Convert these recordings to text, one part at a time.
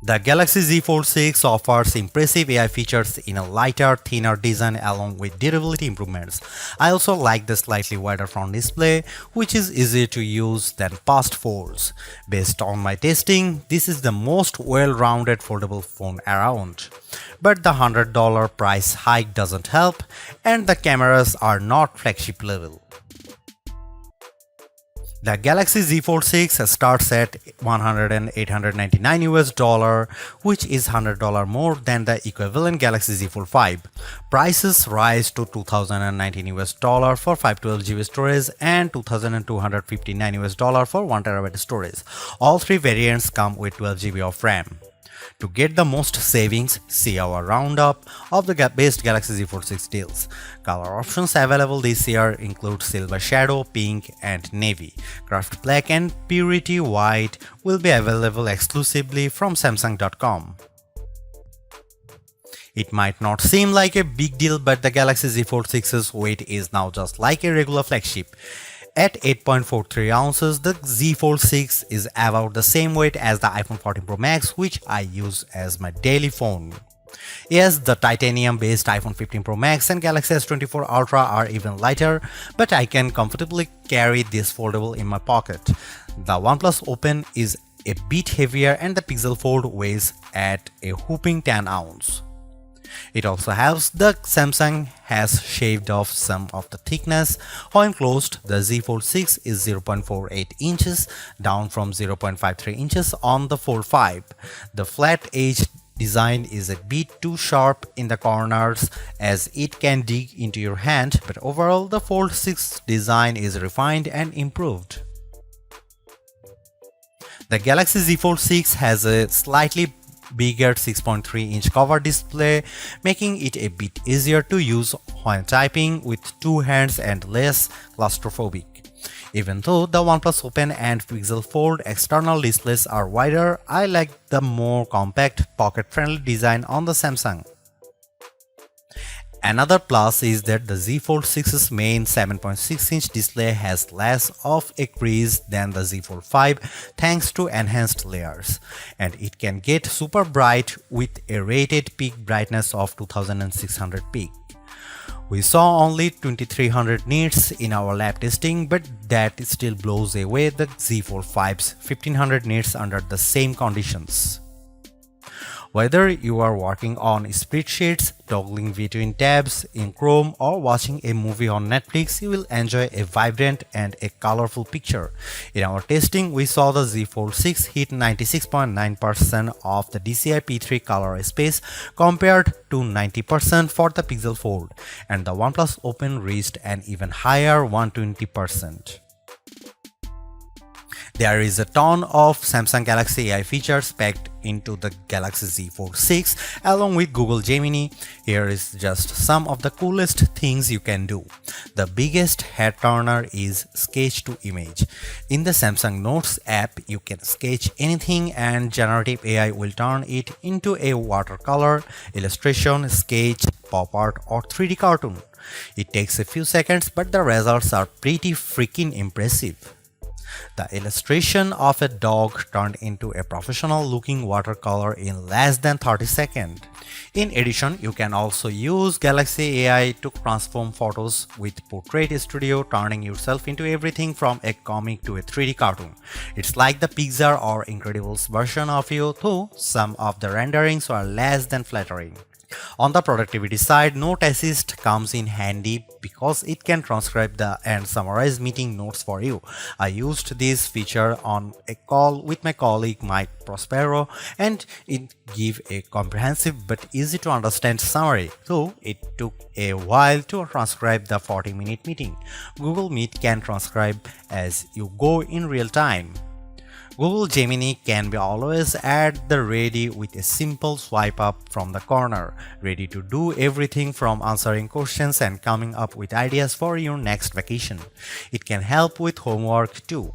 The Galaxy Z Fold 6 offers impressive AI features in a lighter, thinner design along with durability improvements. I also like the slightly wider front display, which is easier to use than past folds. Based on my testing, this is the most well-rounded foldable phone around. But the $100 price hike doesn't help, and the cameras are not flagship level. The Galaxy Z Fold 6 starts at $1,899 US, which is $100 more than the equivalent Galaxy Z Fold 5. Prices rise to $2,019 US for 512 GB storage and $2,259 US for 1 TB storage. All three variants come with 12 GB of RAM. To get the most savings, see our roundup of the best Galaxy Z Fold 6 deals. Color options available this year include Silver Shadow, Pink, and Navy. Craft Black and Purity White will be available exclusively from Samsung.com. It might not seem like a big deal, but the Galaxy Z Fold 6's weight is now just like a regular flagship. At 8.43 ounces, the Z Fold 6 is about the same weight as the iPhone 14 Pro Max, which I use as my daily phone. Yes, the titanium-based iPhone 15 Pro Max and Galaxy S24 Ultra are even lighter, but I can comfortably carry this foldable in my pocket. The OnePlus Open is a bit heavier and the Pixel Fold weighs at a whopping 10 ounces. It also helps that Samsung has shaved off some of the thickness. When closed, the Z Fold 6 is 0.48 inches, down from 0.53 inches on the Fold 5. The flat edge design is a bit too sharp in the corners as it can dig into your hand, but overall the Fold 6 design is refined and improved. The Galaxy Z Fold 6 has a slightly bigger 6.3-inch cover display, making it a bit easier to use when typing with two hands and less claustrophobic. Even though the OnePlus Open and Pixel Fold external displays are wider, I like the more compact, pocket-friendly design on the Samsung. Another plus is that the Z Fold 6's main 7.6-inch display has less of a crease than the Z Fold 5 thanks to enhanced layers, and it can get super bright with a rated peak brightness of 2600 peak. We saw only 2300 nits in our lab testing, but that still blows away the Z Fold 5's 1500 nits under the same conditions. Whether you are working on spreadsheets, toggling between tabs in Chrome, or watching a movie on Netflix, you will enjoy a vibrant and a colorful picture. In our testing, we saw the Z Fold 6 hit 96.9% of the DCI P3 color space compared to 90% for the Pixel Fold, and the OnePlus Open reached an even higher 120%. There is a ton of Samsung Galaxy AI features packed into the Galaxy Z Fold 6 along with Google Gemini. Here is just some of the coolest things you can do. The biggest head turner is Sketch to Image. In the Samsung Notes app, you can sketch anything and generative AI will turn it into a watercolor, illustration, sketch, pop art or 3D cartoon. It takes a few seconds, but the results are pretty freaking impressive. The illustration of a dog turned into a professional-looking watercolor in less than 30 seconds. In addition, you can also use Galaxy AI to transform photos with Portrait Studio, turning yourself into everything from a comic to a 3D cartoon. It's like the Pixar or Incredibles version of you, though some of the renderings are less than flattering. On the productivity side, Note Assist comes in handy because it can transcribe and summarize meeting notes for you. I used this feature on a call with my colleague Mike Prospero, and it gave a comprehensive but easy to understand summary, though it took a while to transcribe the 40-minute meeting. Google Meet can transcribe as you go in real time. Google Gemini can be always at the ready with a simple swipe up from the corner, ready to do everything from answering questions and coming up with ideas for your next vacation. It can help with homework too.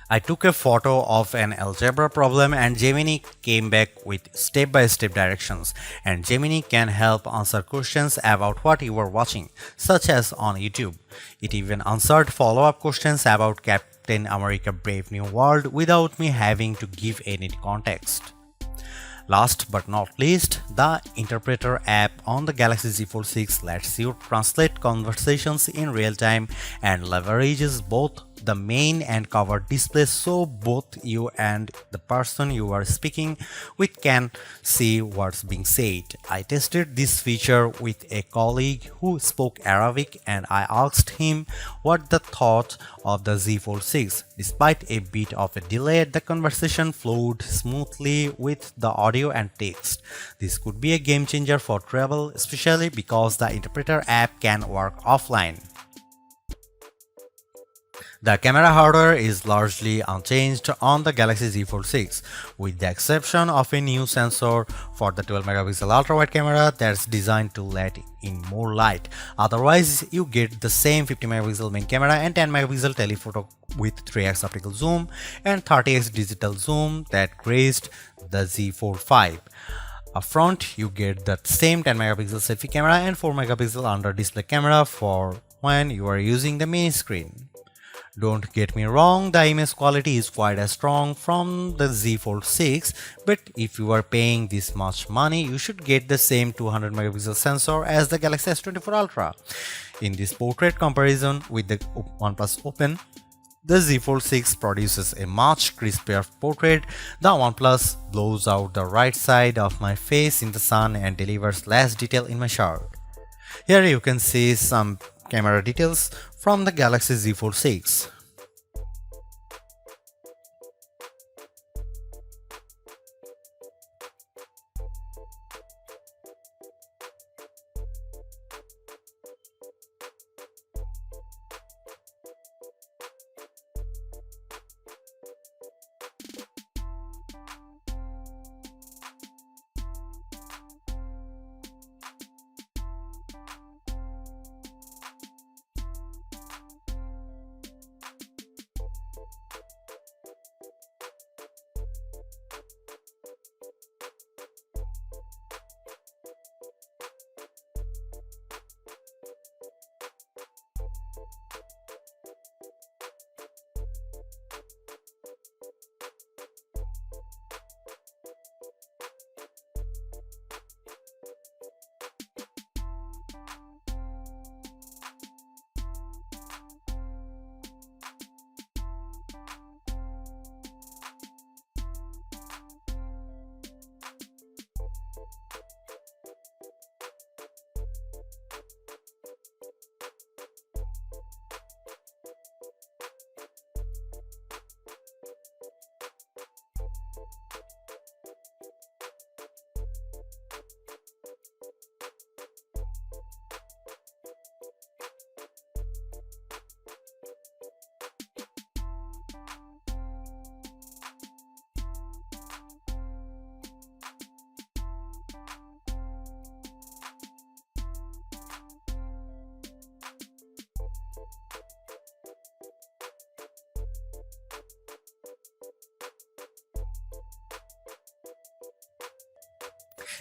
I took a photo of an algebra problem and Gemini came back with step-by-step directions, and Gemini can help answer questions about what you were watching, such as on YouTube. It even answered follow-up questions about Captain America Brave New World without me having to give any context. Last but not least, the Interpreter app on the Galaxy Z Fold 6 lets you translate conversations in real time and leverages both the main and cover displays so both you and the person you are speaking with can see what's being said. I tested this feature with a colleague who spoke Arabic and I asked him what the thought of the Z Fold 6. Despite a bit of a delay, the conversation flowed smoothly with the audio and text. This could be a game changer for travel, especially because the Interpreter app can work offline. The camera hardware is largely unchanged on the Galaxy Z Fold 6, with the exception of a new sensor for the 12 megapixel ultra-wide camera that's designed to let in more light. Otherwise, you get the same 50 megapixel main camera and 10 megapixel telephoto with 3x optical zoom and 30x digital zoom that graced the Z Fold 5. Up front, you get the same 10 megapixel selfie camera and 4 megapixel under display camera for when you are using the main screen. Don't get me wrong, the image quality is quite as strong from the Z Fold 6, but if you are paying this much money, you should get the same 200 megapixel sensor as the Galaxy S24 Ultra. In this portrait comparison with the OnePlus Open, the Z Fold 6 produces a much crispier portrait. The OnePlus blows out the right side of my face in the sun and delivers less detail in my shirt. Here you can see some camera details from the Galaxy Z Fold 6.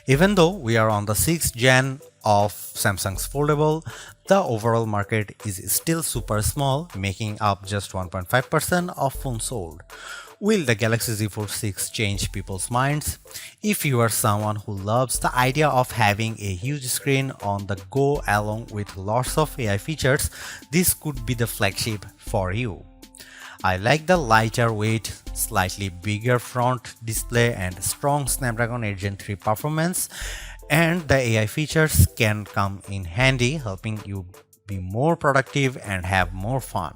Even though we are on the 6th gen of Samsung's foldable, the overall market is still super small, making up just 1.5% of phones sold. Will the Galaxy Z Fold 6 change people's minds? If you are someone who loves the idea of having a huge screen on the go along with lots of AI features, this could be the flagship for you. I like the lighter weight, slightly bigger front display and strong Snapdragon 8 Gen 3 performance, and the AI features can come in handy, helping you be more productive and have more fun.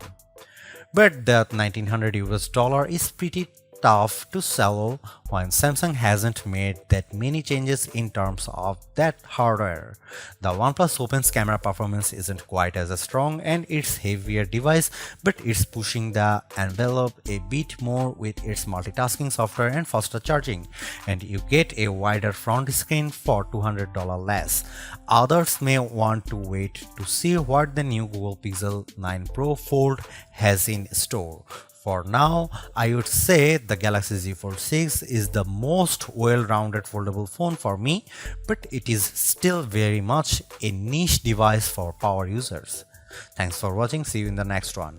But that 1900 US dollar is pretty tough to swallow when Samsung hasn't made that many changes in terms of that hardware. The OnePlus Open's camera performance isn't quite as strong and it's heavier device, but it's pushing the envelope a bit more with its multitasking software and faster charging, and you get a wider front screen for $200 less. Others may want to wait to see what the new Google Pixel 9 Pro Fold has in store. For now, I would say the Galaxy Z Fold 6 is the most well-rounded foldable phone for me, but it is still very much a niche device for power users. Thanks for watching, see you in the next one.